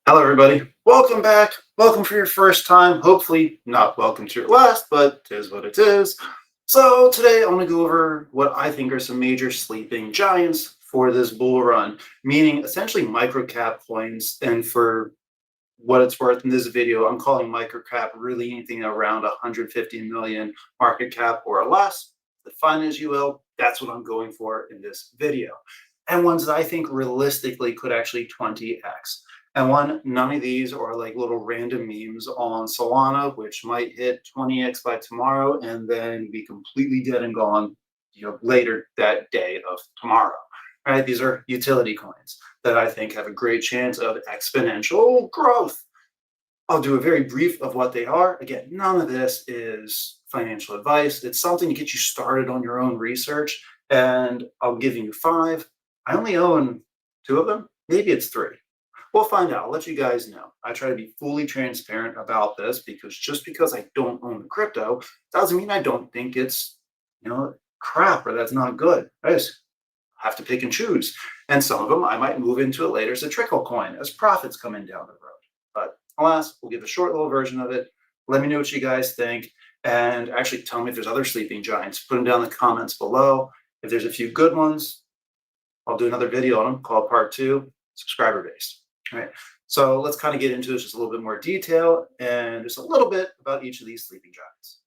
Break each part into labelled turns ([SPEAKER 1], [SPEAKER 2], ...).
[SPEAKER 1] Hello, everybody. Welcome back. Welcome for your first time. Hopefully, not welcome to your last, but it is what it is. So, today I want to go over what I think are some major sleeping giants for this bull run, meaning essentially microcap coins. And for what it's worth in this video, I'm calling microcap really anything around 150 million market cap or less. Define as you will. That's what I'm going for in this video. And ones that I think realistically could actually 20x. And one, none of these are like little random memes on Solana, which might hit 20x by tomorrow and then be completely dead and gone, later that day of tomorrow. Right? These are utility coins that I think have a great chance of exponential growth. I'll do a very brief of what they are. Again, none of this is financial advice. It's something to get you started on your own research. And I'll give you five. I only own two of them. Maybe it's three. We'll find out. I'll let you guys know. I try to be fully transparent about this because just because I don't own the crypto doesn't mean I don't think it's, crap or that's not good. I just have to pick and choose. And some of them I might move into it later as a trickle coin as profits come in down the road. But alas, we'll give a short little version of it. Let me know what you guys think. And actually tell me if there's other sleeping giants. Put them down in the comments below. If there's a few good ones, I'll do another video on them called part two, subscriber based. All right. So let's kind of get into this just a little bit more detail and just a little bit about each of these sleeping giants.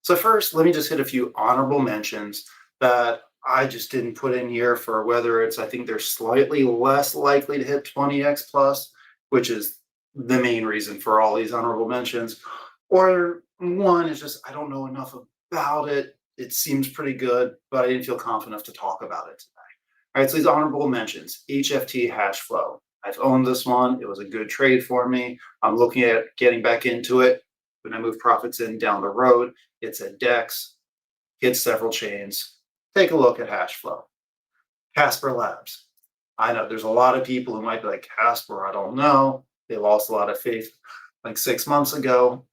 [SPEAKER 1] So first, let me just hit a few honorable mentions that I just didn't put in here for whether it's, I think they're slightly less likely to hit 20x plus, which is the main reason for all these honorable mentions. Or one is just, I don't know enough about it. It seems pretty good, but I didn't feel confident enough to talk about it today. All right, so these honorable mentions, HFT hash flow. I've owned this one. It was a good trade for me. I'm looking at getting back into it when I move profits in down the road. It's a DEX, hits several chains. Take a look at hash flow. Casper Labs. I know there's a lot of people who might be like, Casper, I don't know. They lost a lot of faith like 6 months ago,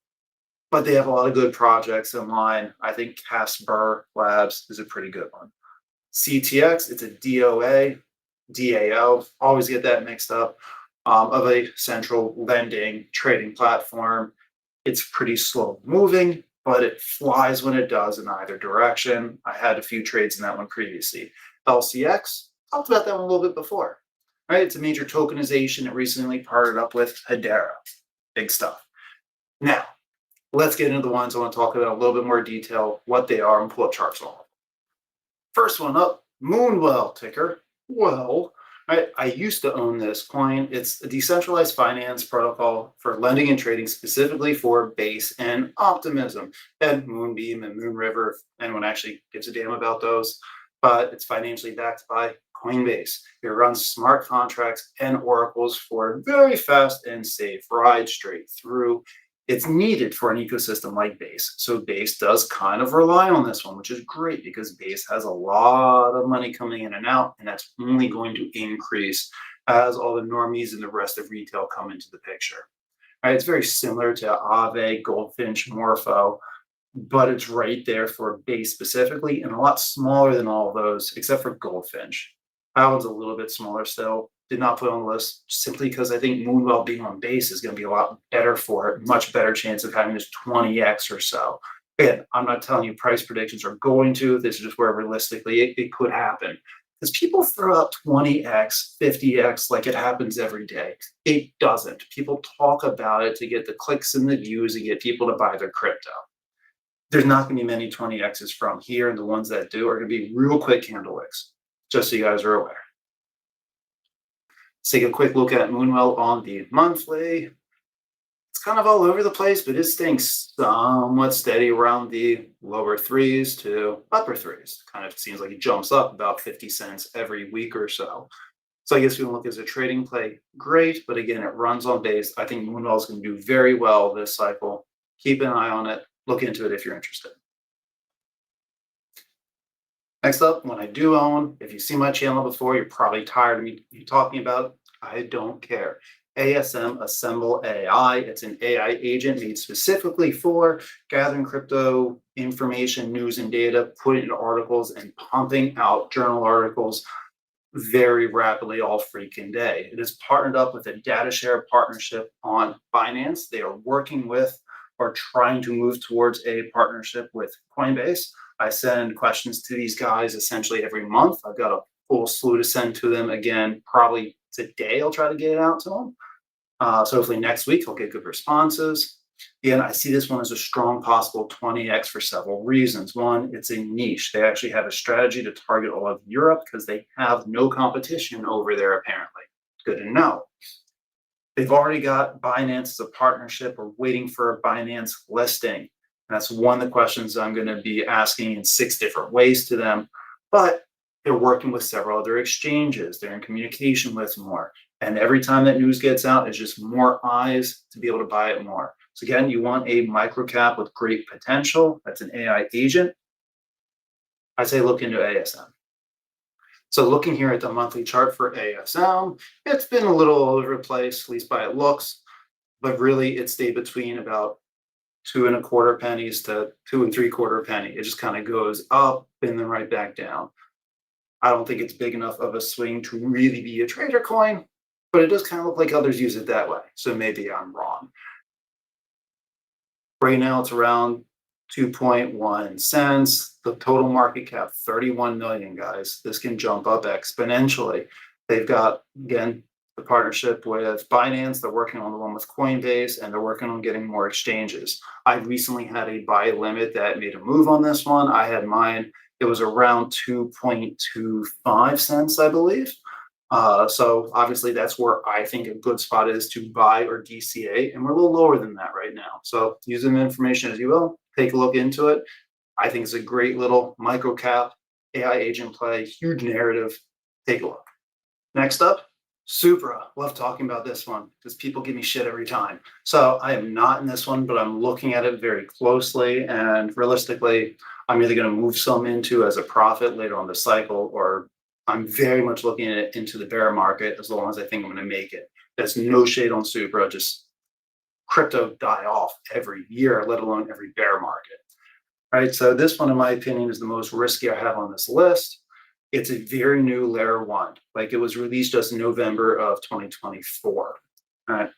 [SPEAKER 1] but they have a lot of good projects in line. I think Casper Labs is a pretty good one. CTX, it's a DOA, DAO, always get that mixed up, of a central lending trading platform. It's pretty slow moving, but it flies when it does in either direction. I had a few trades in that one previously. LCX, talked about that one a little bit before, right? It's a major tokenization. It recently partnered up with Hedera. Big stuff. Now, let's get into the ones I want to talk about in a little bit more detail, what they are, and pull up charts on them. First one up, Moonwell ticker. Well, I used to own this coin. It's a decentralized finance protocol for lending and trading specifically for Base and Optimism and Moonbeam and Moonriver, if anyone actually gives a damn about those. But it's financially backed by Coinbase. It runs smart contracts and oracles for a very fast and safe ride straight through. It's needed for an ecosystem like Base. So Base does kind of rely on this one, which is great because Base has a lot of money coming in and out, and that's only going to increase as all the normies and the rest of retail come into the picture. Right? It's very similar to Aave, Goldfinch, Morpho, but it's right there for Base specifically and a lot smaller than all of those, except for Goldfinch. That one's a little bit smaller still. Did not put on the list simply because I think Moonwell being on Base is going to be a lot better for it. Much better chance of having this 20x or so. Again, I'm not telling you price predictions are going to. This is just where realistically it could happen. Because people throw out 20x, 50x like it happens every day. It doesn't. People talk about it to get the clicks and the views and get people to buy their crypto. There's not going to be many 20x's from here, and the ones that do are going to be real quick candle wicks, just so you guys are aware. Let's take a quick look at Moonwell on the monthly. It's kind of all over the place, but it's staying somewhat steady around the lower threes to upper threes. Kind of seems like it jumps up about 50 cents every week or so. So I guess we can look as a trading play, great, but again, it runs on Base. I think Moonwell is going to do very well this cycle. Keep an eye on it. Look into it if you're interested. Next up, one I do own. If you've seen my channel before, you're probably tired of me talking about. I don't care. ASM assembleai. It's an AI agent made specifically for gathering crypto information, news, and data, putting it into articles, and pumping out journal articles very rapidly all freaking day. It is partnered up with a data share partnership on Binance. They are working with or trying to move towards a partnership with Coinbase. I send questions to these guys essentially every month. I've got a full slew to send to them again, probably today. I'll try to get it out to them. So hopefully next week I'll get good responses. Again, I see this one as a strong possible 20x for several reasons. One, it's a niche. They actually have a strategy to target all of Europe because they have no competition over there, apparently. Good to know. They've already got Binance as a partnership or waiting for a Binance listing. And that's one of the questions I'm going to be asking in 6 different ways to them. But they're working with several other exchanges. They're in communication with more. And every time that news gets out, it's just more eyes to be able to buy it more. So again, you want a microcap with great potential. That's an AI agent. I say look into ASM. So looking here at the monthly chart for ASM, it's been a little all over the place, at least by it looks, but really it stayed between about 2.25 pennies to 2.75 penny. It just kind of goes up and then right back down. I don't think it's big enough of a swing to really be a trader coin, but it does kind of look like others use it that way. So maybe I'm wrong. Right now it's around 2.1 cents. The total market cap, 31 million, guys. This can jump up exponentially. They've got, again, the partnership with Binance. They're working on the one with Coinbase, and they're working on getting more exchanges. I recently had a buy limit that made a move on this one. I had mine. It was around 2.25 cents, I believe. So obviously that's where I think a good spot is to buy or DCA, and we're a little lower than that right now. So use the information as you will, take a look into it. I think it's a great little micro cap AI agent play, huge narrative. Take a look. Next up, Supra. Love talking about this one because people give me shit every time. So I am not in this one, but I'm looking at it very closely, and realistically, I'm either going to move some into as a profit later on the cycle, or I'm very much looking at it into the bear market as long as I think I'm going to make it. There's no shade on Supra, just crypto die off every year, let alone every bear market. All right, so this one, in my opinion, is the most risky I have on this list. It's a very new layer 1. Like, it was released just in November of 2024. All right,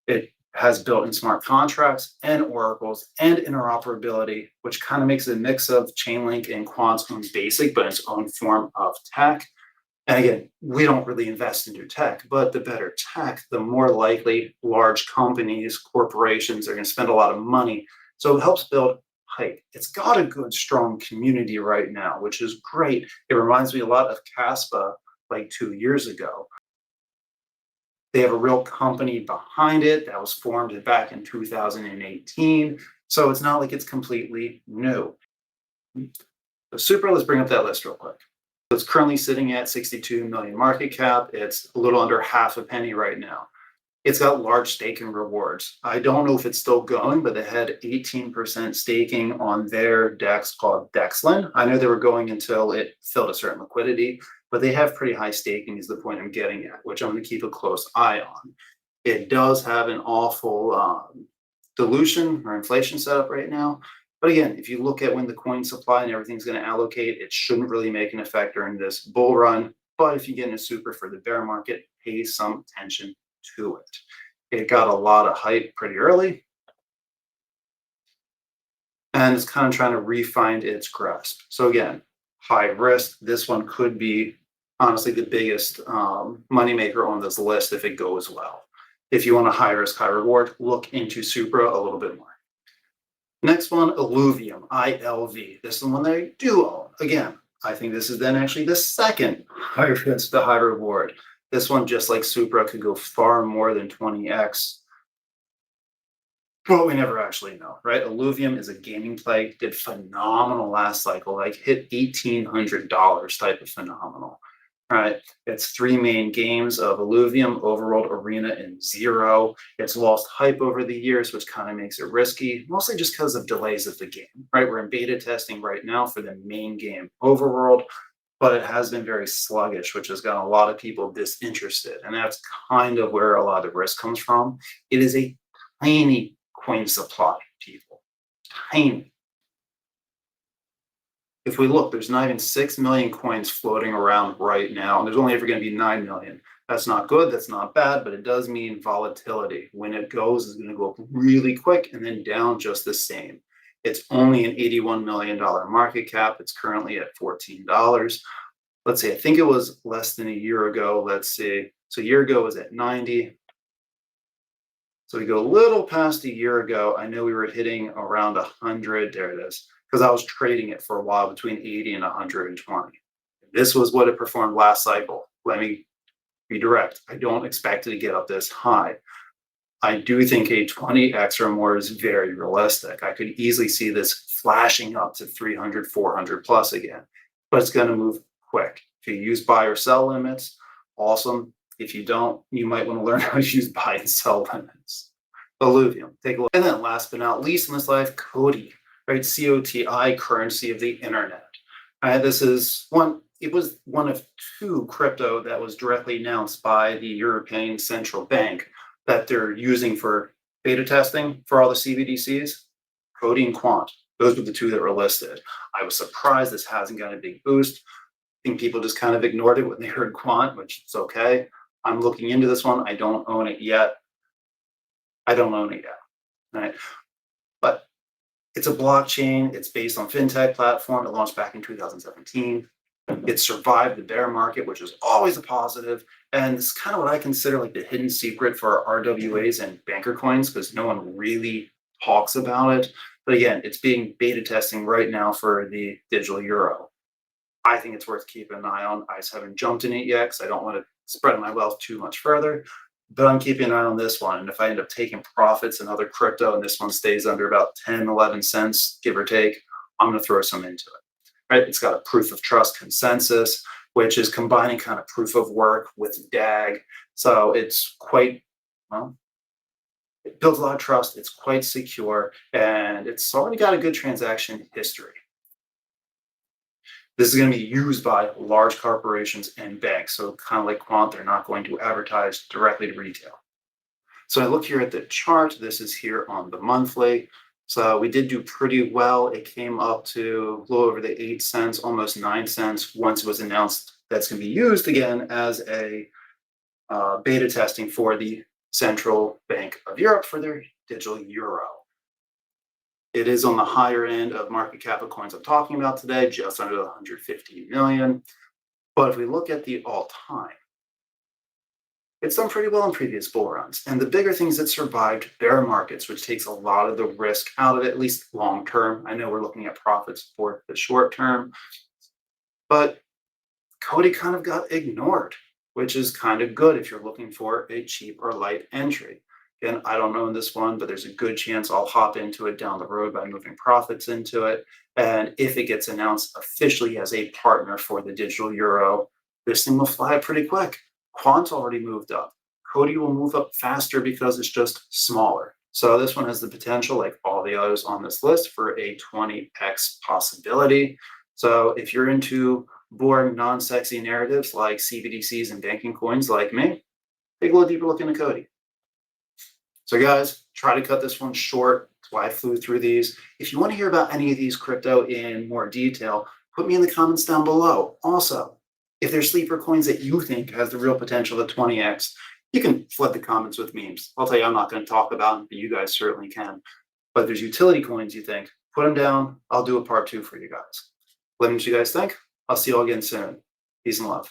[SPEAKER 1] it has built-in smart contracts and oracles and interoperability, which kind of makes it a mix of Chainlink and Quantum Basic, but in its own form of tech. And again, we don't really invest into tech, but the better tech, the more likely large companies, corporations are going to spend a lot of money. So it helps build hype. It's got a good, strong community right now, which is great. It reminds me a lot of Caspa like 2 years ago. They have a real company behind it that was formed back in 2018. So it's not like it's completely new. So Supra, let's bring up that list real quick. It's currently sitting at 62 million market cap. It's a little under half a penny right now. It's got large staking rewards. I don't know if it's still going, but they had 18% staking on their DEX called Dexlin. I know they were going until it filled a certain liquidity, but they have pretty high staking is the point I'm getting at, which I'm going to keep a close eye on. It does have an awful dilution or inflation setup right now. But again, if you look at when the coin supply and everything's going to allocate, it shouldn't really make an effect during this bull run. But if you get into Supra for the bear market, pay some attention to it. It got a lot of hype pretty early, and it's kind of trying to refine its grasp. So again, high risk. This one could be honestly the biggest moneymaker on this list if it goes well. If you want a high risk, high reward, look into Supra a little bit more. Next one, Illuvium, ILV. This is the one that I do own. Again, I think this is then actually the second high risk to high reward. This one, just like Supra, could go far more than 20x. But we never actually know, right? Illuvium is a gaming play, did phenomenal last cycle, like hit $1,800 type of phenomenal. Right, it's 3 main games of Illuvium, Overworld, Arena, and Zero. It's lost hype over the years, which kind of makes it risky, mostly just because of delays of the game. Right, we're in beta testing right now for the main game, Overworld, but it has been very sluggish, which has gotten a lot of people disinterested, and that's kind of where a lot of risk comes from. It is a tiny coin supply, people, tiny. If we look, there's not even 6 million coins floating around right now, and there's only ever going to be 9 million. That's not good, that's not bad, but it does mean volatility. When it goes, it's going to go up really quick and then down just the same. It's only an $81 million market cap. It's currently at $14. Let's see, I think it was less than a year ago. Let's see. So a year ago it was at 90. So we go a little past a year ago. I know we were hitting around 100. There it is. Because I was trading it for a while between 80 and 120. This was what it performed last cycle. Let me be direct. I don't expect it to get up this high. I do think a 20x or more is very realistic. I could easily see this flashing up to 300, 400 plus again, but it's going to move quick. If you use buy or sell limits, awesome. If you don't, you might want to learn how to use buy and sell limits. Illuvium, take a look. And then last but not least in this life, Coti, right? COTI, currency of the internet. This is one, it was one of two crypto that was directly announced by the European Central Bank that they're using for beta testing for all the CBDCs, Coti and Quant. Those were the two that were listed. I was surprised this hasn't got a big boost. I think people just kind of ignored it when they heard Quant, which is okay. I'm looking into this one. I don't own it yet. Right? But it's a blockchain. It's based on fintech platform. It launched back in 2017. It survived the bear market, which is always a positive. And it's kind of what I consider like the hidden secret for RWAs and banker coins, because no one really talks about it. But again, it's being beta testing right now for the digital euro. I think it's worth keeping an eye on. I just haven't jumped in it yet because I don't want to spread my wealth too much further. But I'm keeping an eye on this one. And if I end up taking profits in other crypto and this one stays under about 10, 11 cents, give or take, I'm going to throw some into it. Right? It's got a proof of trust consensus, which is combining kind of proof of work with DAG. So it's quite, well, it builds a lot of trust. It's quite secure, and it's already got a good transaction history. This is going to be used by large corporations and banks. So kind of like Quant, they're not going to advertise directly to retail. So I look here at the chart. This is here on the monthly. So we did do pretty well. It came up to a little over the 8 cents, almost 9 cents once it was announced that's going to be used again as a beta testing for the Central Bank of Europe for their digital euro. It is on the higher end of market cap of coins I'm talking about today, just under 150 million. But if we look at the all-time, it's done pretty well in previous bull runs. And the bigger things that survived bear markets, which takes a lot of the risk out of it, at least long term. I know we're looking at profits for the short term, but Coti kind of got ignored, which is kind of good if you're looking for a cheap or light entry. Again, I don't own this one, but there's a good chance I'll hop into it down the road by moving profits into it. And if it gets announced officially as a partner for the digital euro, this thing will fly pretty quick. Quant already moved up. Coti will move up faster because it's just smaller. So this one has the potential, like all the others on this list, for a 20x possibility. So if you're into boring, non-sexy narratives like CBDCs and banking coins like me, take a little deeper look into Coti. So guys, try to cut this one short. That's why I flew through these. If you want to hear about any of these crypto in more detail, put me in the comments down below. Also, if there's sleeper coins that you think has the real potential to 20x, you can flood the comments with memes. I'll tell you, I'm not going to talk about them, but you guys certainly can. But if there's utility coins you think, put them down. I'll do a part 2 for you guys. Let me know what you guys think. I'll see you all again soon. Peace and love.